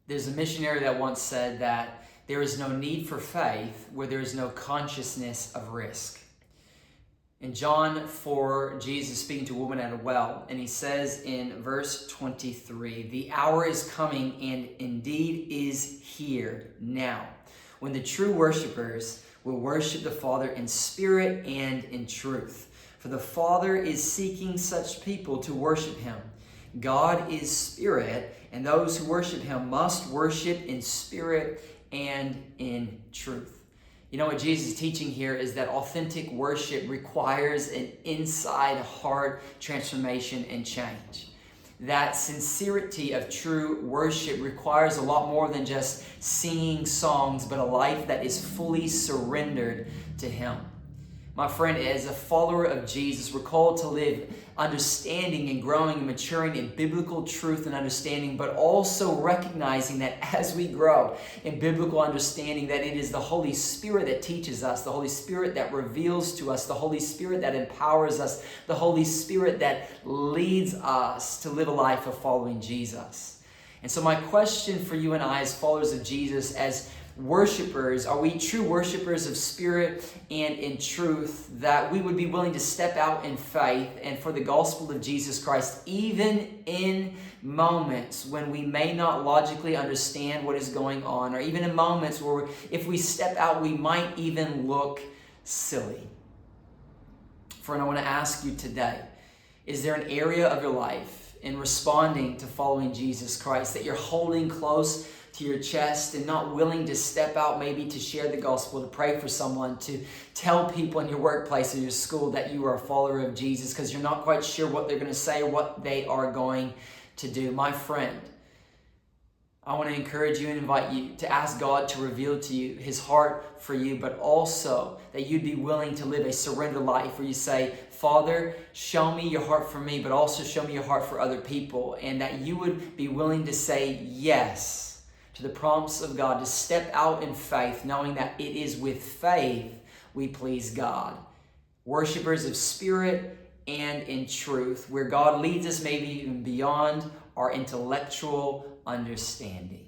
There's a missionary that once said that there is no need for faith where there is no consciousness of risk. In John 4, Jesus speaking to a woman at a well, and he says in verse 23, "The hour is coming and indeed is here now, when the true worshipers will worship the Father in spirit and in truth. For the Father is seeking such people to worship him. God is spirit, and those who worship him must worship in spirit and in truth." You know what Jesus is teaching here is that authentic worship requires an inside heart transformation and change. That sincerity of true worship requires a lot more than just singing songs, but a life that is fully surrendered to him. My friend, as a follower of Jesus, we're called to live understanding and growing and maturing in biblical truth and understanding, but also recognizing that as we grow in biblical understanding, that it is the Holy Spirit that teaches us, the Holy Spirit that reveals to us, the Holy Spirit that empowers us, the Holy Spirit that leads us to live a life of following Jesus. And so my question for you and I as followers of Jesus, as worshipers, are we true worshipers of spirit and in truth, that we would be willing to step out in faith and for the gospel of Jesus Christ, even in moments when we may not logically understand what is going on, or even in moments where if we step out, we might even look silly. Friend, I want to ask you today, is there an area of your life in responding to following Jesus Christ that you're holding close to your chest and not willing to step out, maybe to share the gospel, to pray for someone, to tell people in your workplace or your school that you are a follower of Jesus because you're not quite sure what they're going to say or what they are going to do? My friend, I want to encourage you and invite you to ask God to reveal to you his heart for you, but also that you'd be willing to live a surrender life where you say, "Father, show me your heart for me, but also show me your heart for other people," and that you would be willing to say yes to the prompts of God, to step out in faith, knowing that it is with faith we please God. Worshippers of spirit and in truth, where God leads us maybe even beyond our intellectual understanding.